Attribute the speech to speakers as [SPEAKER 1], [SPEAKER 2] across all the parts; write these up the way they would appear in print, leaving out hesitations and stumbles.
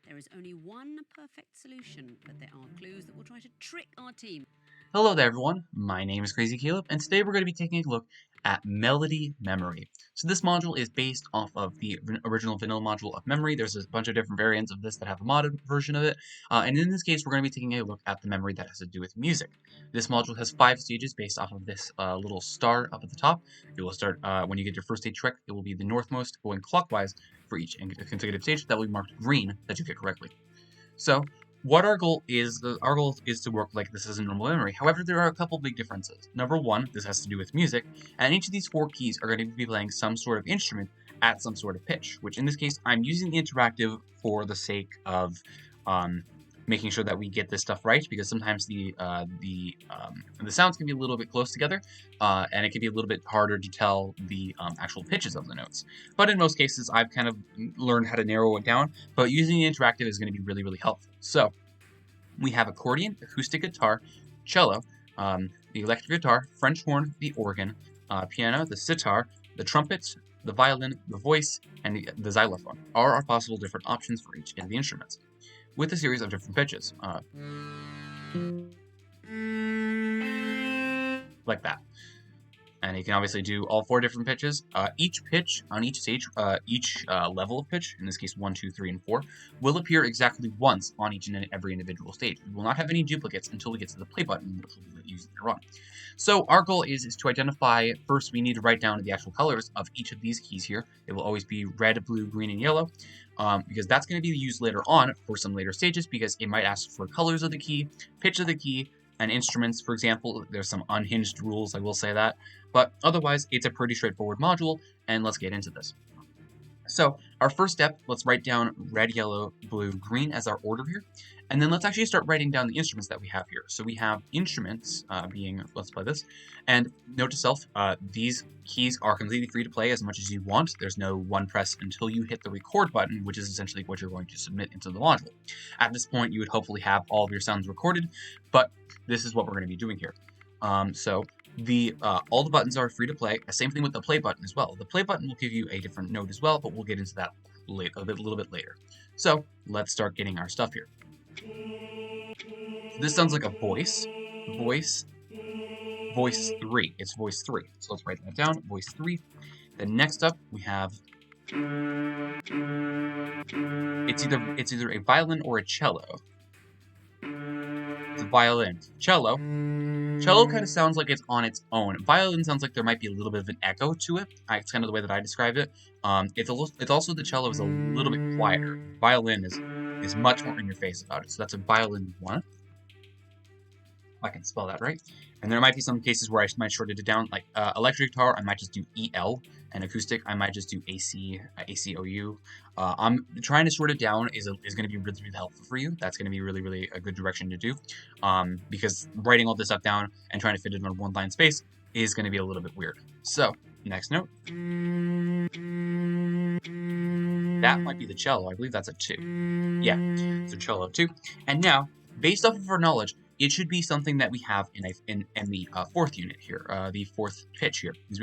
[SPEAKER 1] There is only one perfect solution, but there are clues that will try to trick our team.
[SPEAKER 2] Hello there everyone, my name is Crazy Caleb, and today we're going to be taking a look at Melody Memory. So this module is based off of the original vanilla module of Memory. There's a bunch of different variants of this that have a modded version of it, and in this case we're going to be taking a look at the memory that has to do with music. This module has 5 stages based off of this little star up at the top. It will start, when you get your first stage correct, it will be the northmost going clockwise for each consecutive stage that will be marked green that you get correctly. So, what our goal is to work like this as a normal memory. However, there are a couple big differences. Number one, this has to do with music, and each of these 4 keys are going to be playing some sort of instrument at some sort of pitch, which in this case, I'm using the interactive for the sake of making sure that we get this stuff right, because sometimes the sounds can be a little bit close together, and it can be a little bit harder to tell the actual pitches of the notes. But in most cases, I've kind of learned how to narrow it down, but using the interactive is going to be really, really helpful. So, we have accordion, acoustic guitar, cello, the electric guitar, French horn, the organ, piano, the sitar, the trumpet, the violin, the voice, and the xylophone are our possible different options for each of the instruments, with a series of different pitches, like that. And you can obviously do all 4 different pitches. Each pitch on each stage, each level of pitch, in this case 1, 2, 3, and 4, will appear exactly once on each and every individual stage. We will not have any duplicates until we get to the play button, which we'll use later on. So our goal is to identify, first we need to write down the actual colors of each of these keys here. It will always be red, blue, green, and yellow, because that's going to be used later on for some later stages, because it might ask for colors of the key, pitch of the key, and instruments, for example. There's some unhinged rules, I will say that, but otherwise it's a pretty straightforward module, and let's get into this. So our first step, let's write down red, yellow, blue, green as our order here, and then let's actually start writing down the instruments that we have here. So we have instruments being, let's play this, and note to self, these keys are completely free to play as much as you want. There's no one press until you hit the record button, which is essentially what you're going to submit into the module. At this point, you would hopefully have all of your sounds recorded, but this is what we're going to be doing here. So all the buttons are free to play. Same thing with the play button as well. The play button will give you a different note as well, but we'll get into that a little bit later. So let's start getting our stuff here. This sounds like a voice, 3. It's voice 3. So let's write that down, voice 3. Then next up we have, it's either a violin or a cello. It's a violin. Cello kind of sounds like it's on its own. Violin sounds like there might be a little bit of an echo to it. It's kind of the way that I described it. It's also the cello is a little bit quieter. Violin is much more in your face about it. So that's a violin 1. If I can spell that right. And there might be some cases where I might short it down, like electric guitar, I might just do EL, and acoustic, I might just do AC, ACOU. I'm trying to short it down is going to be really, really helpful for you. That's going to be really, really a good direction to do, because writing all this stuff down and trying to fit it on one line space is going to be a little bit weird. So, next note. That might be the cello. I believe that's a 2. Yeah, so cello 2. And now, based off of our knowledge, it should be something that we have in the 4th unit here, the 4th pitch here, because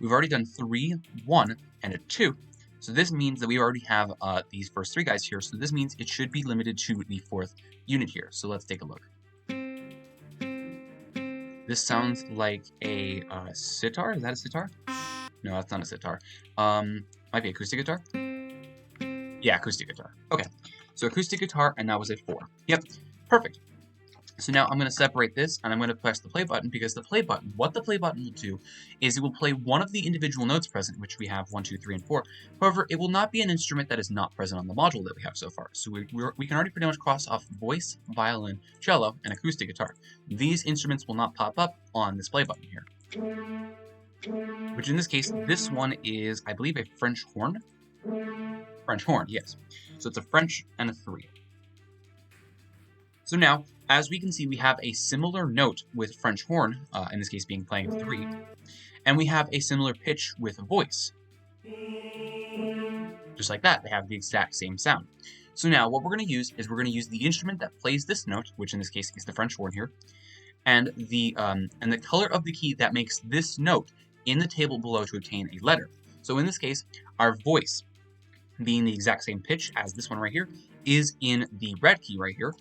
[SPEAKER 2] we've already done 3, 1, and a 2. So this means that we already have these first 3 guys here. So this means it should be limited to the 4th unit here. So let's take a look. This sounds like a sitar. Is that a sitar? No, that's not a sitar. Might be acoustic guitar. Yeah, acoustic guitar. Okay, so acoustic guitar, and that was a 4. Yep, perfect. So now I'm going to separate this, and I'm going to press the play button, because what the play button will do is it will play one of the individual notes present, which we have 1, 2, 3, and 4. However, it will not be an instrument that is not present on the module that we have so far. So we can already pretty much cross off voice, violin, cello, and acoustic guitar. These instruments will not pop up on this play button here. Which in this case, this one is, I believe, a French horn. French horn, yes. So it's a French and a 3. So now, as we can see, we have a similar note with French horn, in this case being playing 3, and we have a similar pitch with voice. Just like that, they have the exact same sound. So now, what we're going to use is we're going to use the instrument that plays this note, which in this case is the French horn here, and the color of the key that makes this note in the table below to obtain a letter. So in this case, our voice, being the exact same pitch as this one right here, is in the red key right here.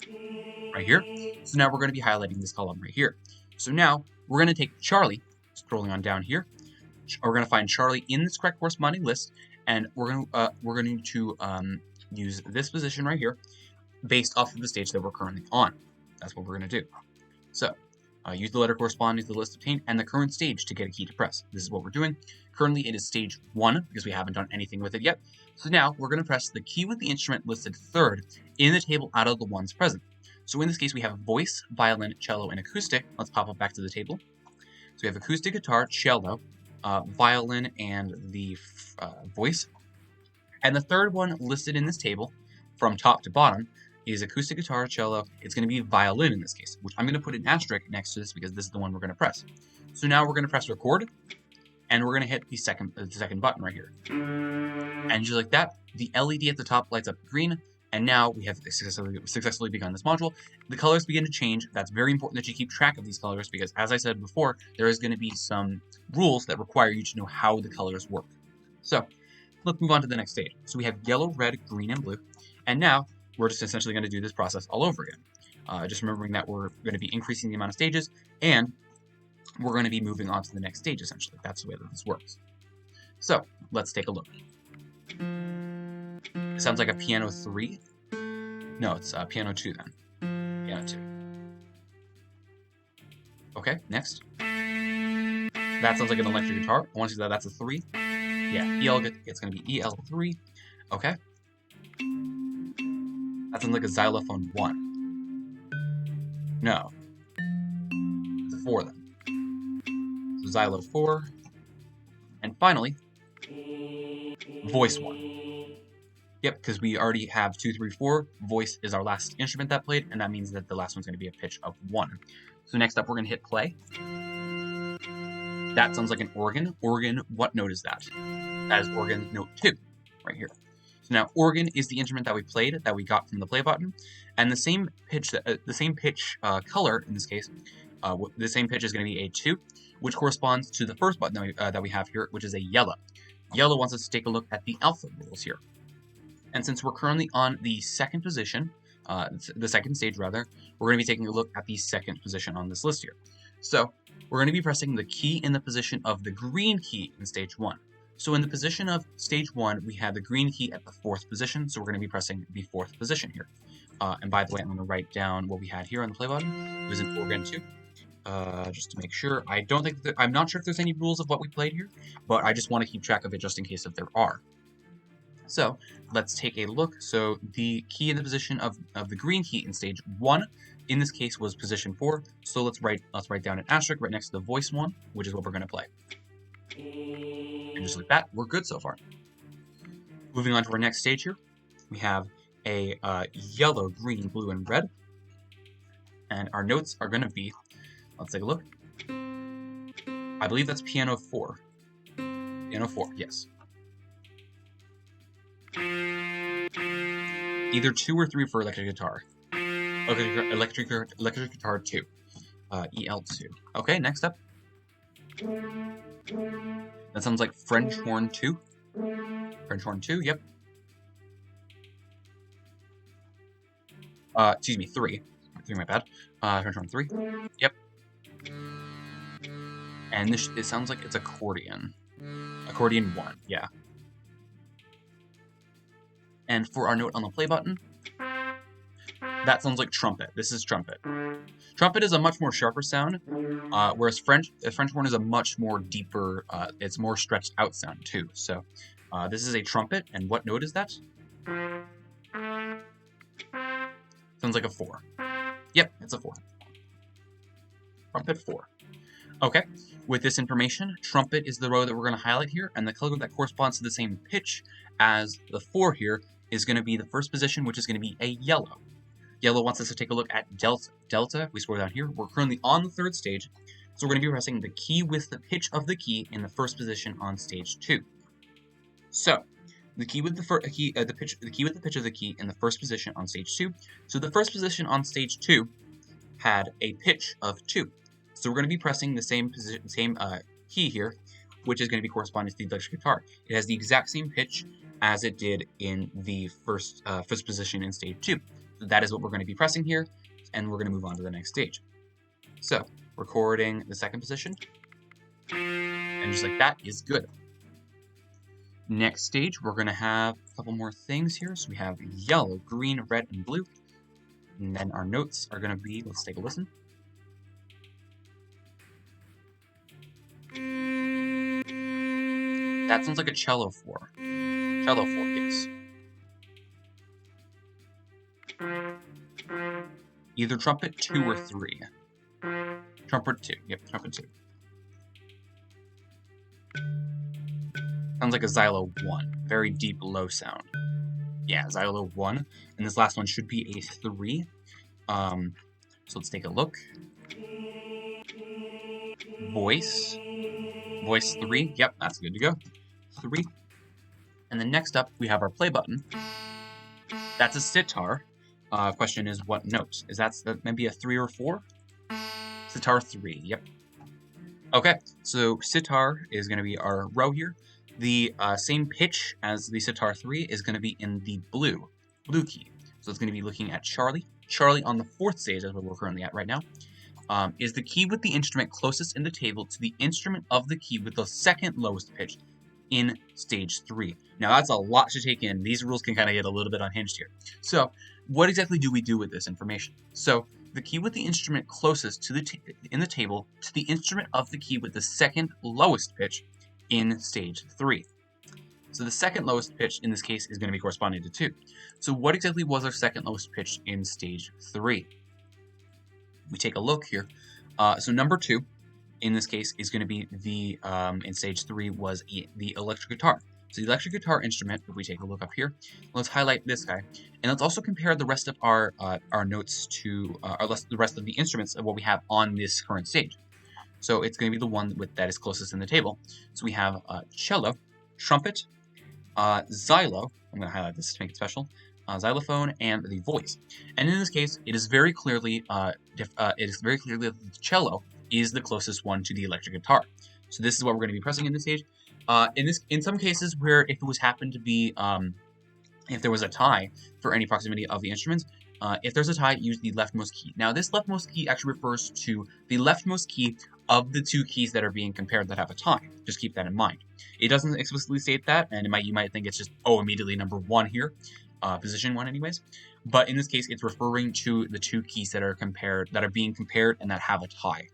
[SPEAKER 2] So now we're going to be highlighting this column right here. So now we're going to take Charlie, scrolling on down here. We're going to find Charlie in this correct corresponding list, and we're going to use this position right here based off of the stage that we're currently on. That's what we're going to do. So use the letter corresponding to the list obtained and the current stage to get a key to press. This is what we're doing. Currently it is stage 1 because we haven't done anything with it yet. So now we're going to press the key with the instrument listed third in the table out of the ones present. So in this case we have voice, violin, cello, and acoustic. Let's pop up back to the table. So we have acoustic guitar, cello, violin, and the voice. And the third one listed in this table from top to bottom is acoustic guitar, cello. It's going to be violin in this case, which I'm going to put an asterisk next to this because this is the one we're going to press. So now we're going to press record, and we're going to hit the second button right here. And just like that, the LED at the top lights up green, and now we have successfully begun this module. The colors begin to change. That's very important that you keep track of these colors because, as I said before, there is going to be some rules that require you to know how the colors work. So let's move on to the next stage. So we have yellow, red, green, and blue, and now we're just essentially going to do this process all over again. Just remembering that we're going to be increasing the amount of stages, and we're going to be moving on to the next stage, essentially. That's the way that this works. So let's take a look. It sounds like a piano 3. No, it's piano 2 then. Piano 2. Okay, next. That sounds like an electric guitar. I want to see that that's a 3. Yeah, it's going to be EL3. Okay. That sounds like a xylophone 1. No. It's a 4 then. So xylo 4. And finally, voice 1. Yep, because we already have 2, 3, 4. Voice is our last instrument that played, and that means that the last one's going to be a pitch of 1. So next up, we're going to hit play. That sounds like an organ. Organ, what note is that? That is organ note 2, right here. So now organ is the instrument that we played, that we got from the play button, and the same pitch color in this case, the same pitch is going to be a 2, which corresponds to the first button that we have here, which is a yellow. Yellow wants us to take a look at the alpha rules here. And since we're currently on the second position, the second stage rather, we're going to be taking a look at the second position on this list here. So we're going to be pressing the key in the position of the green key in stage 1. So in the position of stage 1, we have the green key at the 4th position, so we're going to be pressing the 4th position here. And by the way, I'm going to write down what we had here on the play button. It was an organ 2. Just to make sure. I'm not sure if there's any rules of what we played here, but I just want to keep track of it just in case if there are. So let's take a look. So the key in the position of the green key in stage 1, in this case, was position 4. So let's write down an asterisk right next to the voice 1, which is what we're going to play. And just like that, we're good so far. Moving on to our next stage here, we have a yellow, green, blue, and red. And our notes are going to be, let's take a look. I believe that's piano 4. Piano 4, yes. Either 2 or 3 for electric guitar. Okay, electric guitar 2. EL2. Okay, next up. That sounds like French horn 2. French horn 2, yep. Excuse me, 3. 3, my bad. French horn 3. Yep. And it sounds like it's accordion. Accordion 1, yeah. And for our note on the play button, that sounds like trumpet. This is trumpet. Trumpet is a much more sharper sound, whereas French horn is a much more deeper, it's more stretched out sound too. So this is a trumpet, and what note is that? Sounds like a 4. Yep, it's a 4. Trumpet 4. Okay, with this information, trumpet is the row that we're going to highlight here, and the color that corresponds to the same pitch as the 4 here is going to be the first position, which is going to be a yellow. Yellow wants us to take a look at delta. We scroll down here. We're currently on the 3rd stage, so we're going to be pressing the key with the pitch of the key in the first position on stage 2. So the key with the pitch of the key in the first position on stage 2. So the first position on stage 2 had a pitch of 2. So we're going to be pressing the same key here, which is going to be corresponding to the electric guitar. It has the exact same pitch as it did in the first position in stage 2. So that is what we're going to be pressing here, and we're going to move on to the next stage. So, recording the second position, and just like that is good. Next stage, we're going to have a couple more things here. So we have yellow, green, red, and blue. And then our notes are going to be, let's take a listen. That sounds like a cello 4. Cello 4, yes. Either trumpet 2 or 3. Trumpet 2, yep, trumpet 2. Sounds like a xylo 1, very deep, low sound. Yeah, xylo 1, and this last one should be a 3. So let's take a look. Voice 3, yep, that's good to go. 3. And then next up, we have our play button. That's a sitar. Question is, what note? Is that maybe a 3 or 4? Sitar 3, yep. Okay, so sitar is going to be our row here. The same pitch as the sitar 3 is going to be in the blue key. So it's going to be looking at Charlie. Charlie on the 4th stage, that's what we're currently at right now, is the key with the instrument closest in the table to the instrument of the key with the second lowest pitch in stage 3. Now that's a lot to take in. These rules can kind of get a little bit unhinged here. So what exactly do we do with this information? So the key with the instrument closest to in the table to the instrument of the key with the second lowest pitch in stage 3. So the second lowest pitch in this case is going to be corresponding to 2. So what exactly was our second lowest pitch in stage 3? We take a look here. So number 2 in this case is going to be the in stage 3 was the electric guitar. So the electric guitar instrument, if we take a look up here, let's highlight this guy, and let's also compare the rest of our notes to the rest of the instruments of what we have on this current stage. So it's going to be the one that is closest in the table. So we have cello, trumpet, xylo. I'm going to highlight this to make it special. Xylophone and the voice. And in this case, it is very clearly that the cello is the closest one to the electric guitar. So this is what we're going to be pressing in this stage. In some cases where if it was happened to be if there was a tie for any proximity of the instruments, if there's a tie, use the leftmost key. Now this leftmost key actually refers to the leftmost key of the 2 keys that are being compared that have a tie. Just keep that in mind. It doesn't explicitly state that, and you might think it's just immediately number 1 here, position 1 anyways. But in this case, it's referring to the 2 keys that are being compared and that have a tie.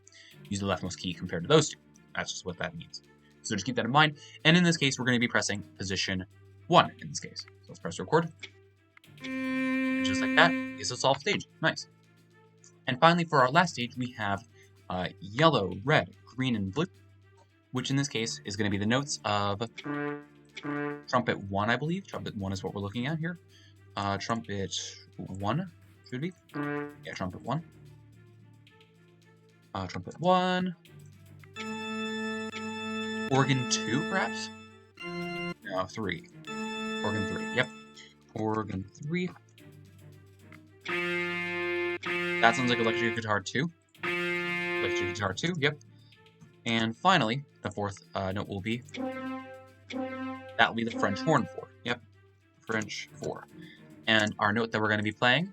[SPEAKER 2] Use the leftmost key compared to those 2. That's just what that means. So just keep that in mind. And in this case, we're going to be pressing position 1 in this case. So let's press record. And just like that is a solved stage. Nice. And finally, for our last stage, we have yellow, red, green, and blue, which in this case is going to be the notes of trumpet 1, I believe. Trumpet 1 is what we're looking at here. Trumpet 1 should be. Yeah, trumpet 1. Trumpet 1. Organ 2, perhaps? No, 3. Organ 3, yep. Organ 3. That sounds like electric guitar 2. Electric guitar 2, yep. And finally, the 4th note will be, that will be the French horn 4, yep. French 4. And our note that we're going to be playing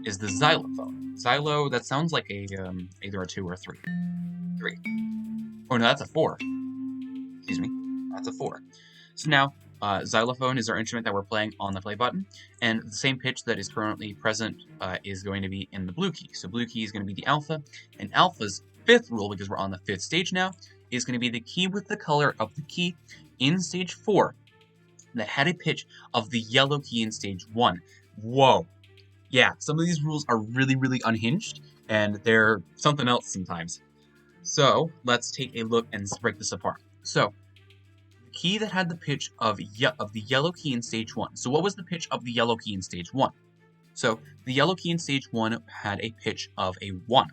[SPEAKER 2] is the xylophone. Xylo, that sounds like either a 2 or a 3. 3. Oh no, that's a 4. Excuse me, that's a 4. So now, xylophone is our instrument that we're playing on the play button, and the same pitch that is currently present is going to be in the blue key. So blue key is going to be the alpha, and alpha's 5th rule, because we're on the 5th stage now, is going to be the key with the color of the key in stage 4 that had a pitch of the yellow key in stage 1. Whoa. Yeah, some of these rules are really, really unhinged, and they're something else sometimes. So let's take a look and break this apart. So the key that had the pitch of the yellow key in stage 1. So what was the pitch of the yellow key in stage 1? So the yellow key in stage 1 had a pitch of a 1.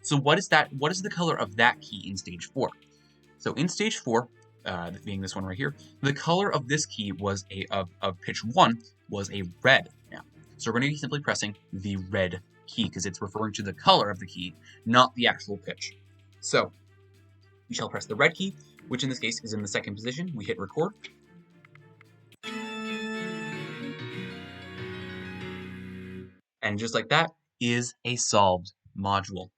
[SPEAKER 2] So what is that? What is the color of that key in stage 4? So in stage 4, being this one right here, the color of this key was of pitch 1 was a red. Now, so we're going to be simply pressing the red key because it's referring to the color of the key, not the actual pitch. So we shall press the red key, which in this case is in the 2nd position. We hit record. And just like that is a solved module.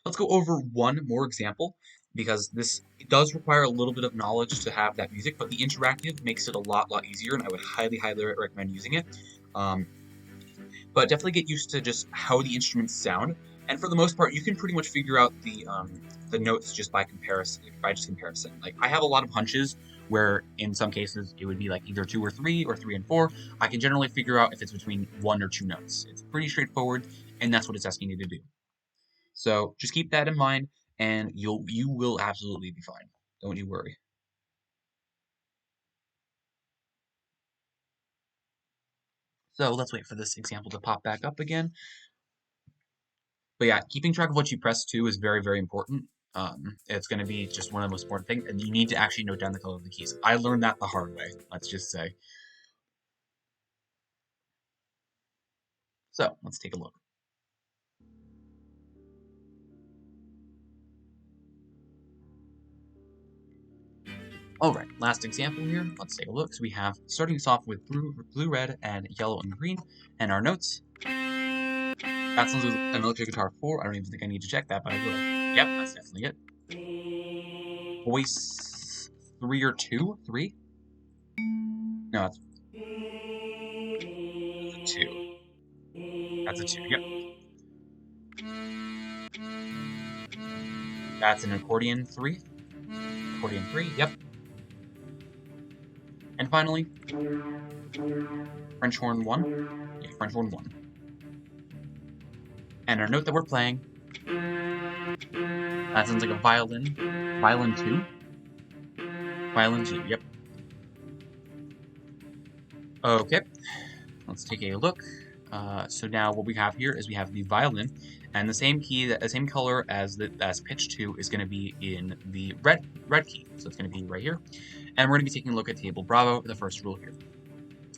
[SPEAKER 2] Let's go over one more example, because this does require a little bit of knowledge to have that music, but the interactive makes it a lot easier, and I would highly recommend using it. But definitely get used to just how the instruments sound, and for the most part, you can pretty much figure out the notes just by comparison. Like, I have a lot of hunches where in some cases it would be like either 2 or 3 or 3 and 4. I can generally figure out if it's between 1 or 2 notes. It's pretty straightforward, and that's what it's asking you to do. So just keep that in mind, and you will absolutely be fine. Don't you worry. So let's wait for this example to pop back up again. But yeah, keeping track of what you press too is very important. It's going to be just one of the most important things, and you need to actually note down the color of the keys. I learned that the hard way, let's just say. So let's take a look. Alright, last example here. Let's take a look. So we have, starting us off with blue, red, and yellow and green, and our notes. That sounds like an electric guitar 4. I don't even think I need to check that, but I will. Yep, that's definitely it. Voice 3 or 2? 3? No, that's a 2. That's a 2, yep. That's an accordion 3. Accordion 3, yep. And finally, French horn 1. Yeah, French horn 1. And our note that we're playing, that sounds like a violin. Violin 2? Violin 2, yep. Okay, let's take a look. So now what we have here is we have the violin, and the same key, the same color as pitch 2 is going to be in the red key. So it's going to be right here. And we're going to be taking a look at table Bravo, the first rule here.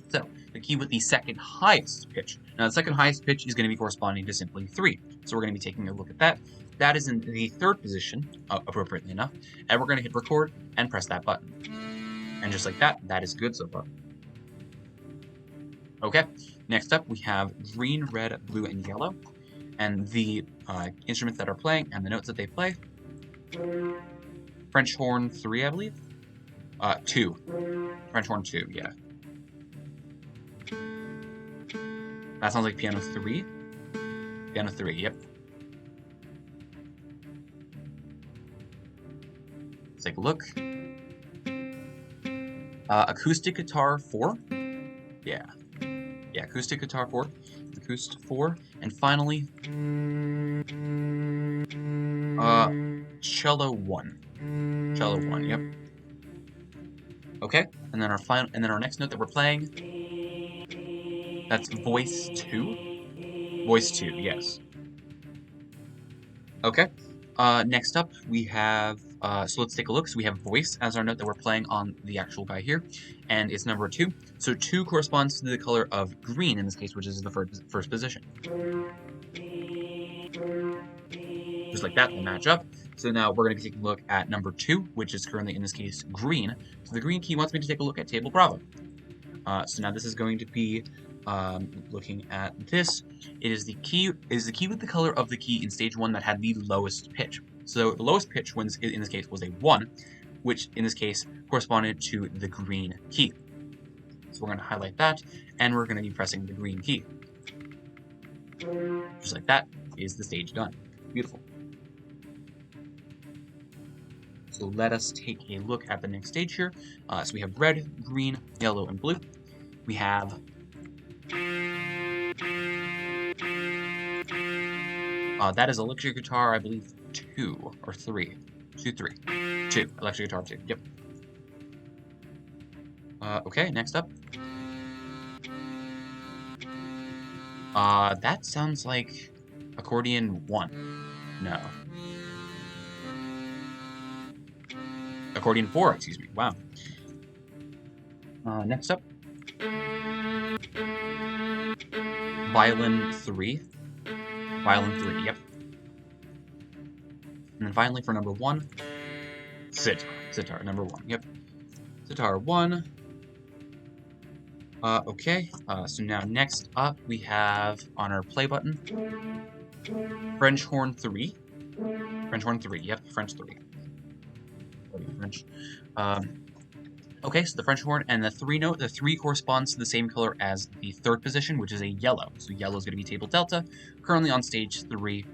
[SPEAKER 2] So the key with the second highest pitch. Now the second highest pitch is going to be corresponding to simply 3. So we're going to be taking a look at that. That is in the 3rd position, appropriately enough. And we're going to hit record and press that button. And just like that, that is good so far. Okay, next up we have green, red, blue, and yellow. And the instruments that are playing and the notes that they play. French horn 3, I believe. 2. French horn 2, yeah. That sounds like piano 3. Piano 3, yep. Let's take a look. Acoustic guitar 4. Yeah. Yeah, acoustic guitar 4. Acoustic 4. And finally, cello 1. Cello 1, yep. Okay, and then our next note that we're playing, that's voice 2. Voice 2, yes. Okay. Next up, we have, so let's take a look. So we have voice as our note that we're playing on the actual guy here, and it's number 2. So 2 corresponds to the color of green in this case, which is the first position. Just like that, they match up. So now we're going to be taking a look at number 2, which is currently, in this case, green. So the green key wants me to take a look at table Bravo. So now this is going to be looking at this. It is the key with the color of the key in stage 1 that had the lowest pitch. So the lowest pitch in this case was a 1, which in this case corresponded to the green key. So we're going to highlight that, and we're going to be pressing the green key. Just like that is the stage done. Beautiful. So let us take a look at the next stage here. So we have red, green, yellow, and blue. We have that is electric guitar, I believe, 2 or 3. 2, 3. 2. Electric guitar 2. Yep. Okay, next up. That sounds like accordion 1. No. Accordion 4, excuse me. Wow. Next up. Violin 3. Violin 3, yep. And then finally for number 1, sitar. Sitar, number 1, yep. Sitar 1. Okay, so now next up we have on our play button, French horn 3. French horn 3, yep, French 3. French. Okay, so the French horn and the 3 note, the 3 corresponds to the same color as the third position, which is a yellow. So yellow is going to be table delta. Currently on stage 3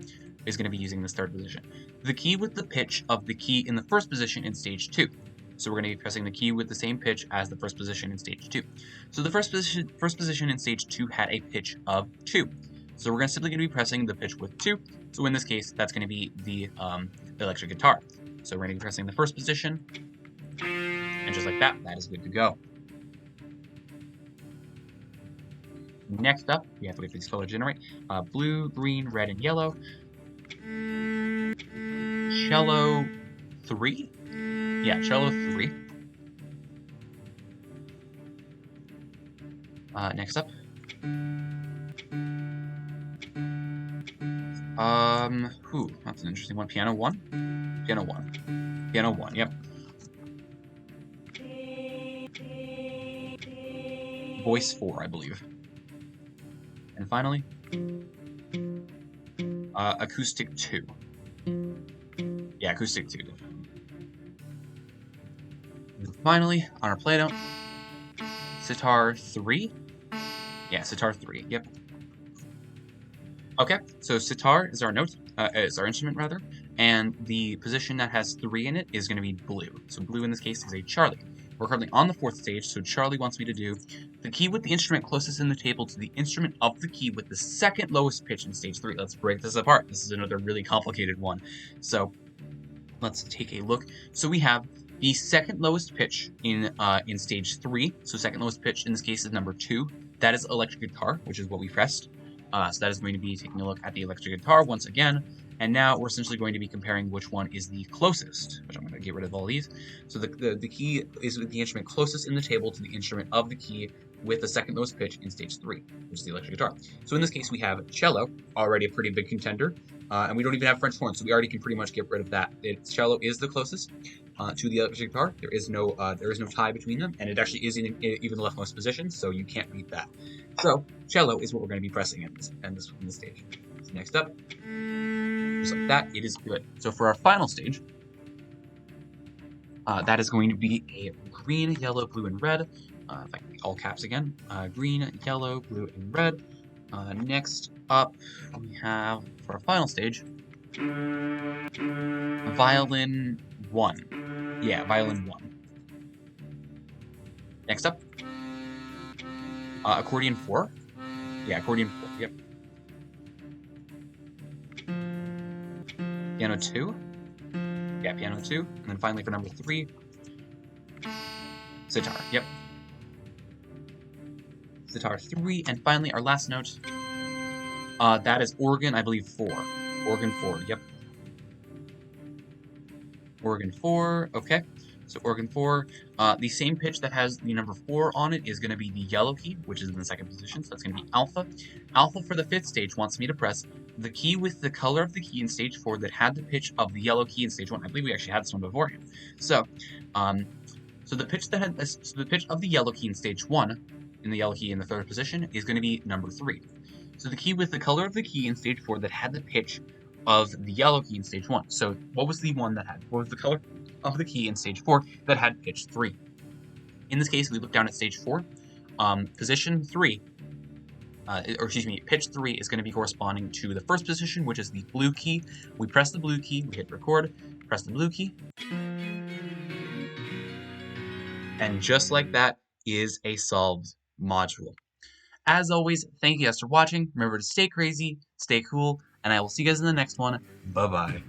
[SPEAKER 2] is going to be using this third position. The key with the pitch of the key in the first position in stage 2. So we're going to be pressing the key with the same pitch as the first position in stage 2. So the first position in stage 2 had a pitch of 2. So we're simply going to be pressing the pitch with 2. So in this case, that's going to be the electric guitar. So we're going to be pressing the first position, and just like that, that is good to go. Next up, we have to wait for these colors to generate. Blue, green, red, and yellow. Cello 3? Yeah, cello 3. Next up. That's an interesting one. Piano 1? Piano 1. Piano 1, yep. Voice 4, I believe. And finally, acoustic 2. Yeah, acoustic 2. And finally, on our play note, sitar 3. Yeah, sitar 3, yep. Okay, so sitar is our note, is our instrument rather, and the position that has 3 in it is going to be blue. So blue in this case is a Charlie. We're currently on the 4th stage, so Charlie wants me to do the key with the instrument closest in the table to the instrument of the key with the second lowest pitch in stage 3. Let's break this apart. This is another really complicated one. So let's take a look. So we have the second lowest pitch in stage 3. So second lowest pitch in this case is number 2. That is electric guitar, which is what we pressed. So that is going to be taking a look at the electric guitar once again. And now we're essentially going to be comparing which one is the closest, which I'm going to get rid of all these. So the key is the instrument closest in the table to the instrument of the key with the second lowest pitch in stage 3, which is the electric guitar. So in this case, we have cello, already a pretty big contender, and we don't even have French horn, so we already can pretty much get rid of that. Cello is the closest to the electric guitar. There is no tie between them, and it actually is in even the leftmost position, so you can't beat that. So cello is what we're going to be pressing in this stage. So next up, just like that, it is good. So for our final stage, that is going to be a green, yellow, blue, and red. In fact, all caps again. Green, yellow, blue, and red. Next up, we have, for our final stage, violin 1. Yeah, violin 1. Next up, accordion 4. Yeah, accordion 4, yep. Piano 2. Yeah, piano 2. And then finally for number 3, sitar, yep. Sitar 3, and finally our last note, that is organ, I believe 4. Organ 4, yep. Organ 4, okay. So organ 4, the same pitch that has the number 4 on it is going to be the yellow key, which is in the second position, so that's going to be alpha. Alpha for the 5th stage wants me to press the key with the color of the key in stage 4 that had the pitch of the yellow key in stage 1. I believe we actually had this one beforehand. So, so the pitch the pitch of the yellow key in stage 1, in the yellow key in the 3rd position, is going to be number 3. So the key with the color of the key in stage 4 that had the pitch of the yellow key in stage 1. So what was the color of the key in stage 4 that had pitch 3? In this case, we look down at stage 4. Position 3, pitch 3 is going to be corresponding to the first position, which is the blue key. We press the blue key, we hit record, press the blue key. And just like that is a solved module. As always, thank you guys for watching. Remember to stay crazy, stay cool, and I will see you guys in the next one. Bye-bye.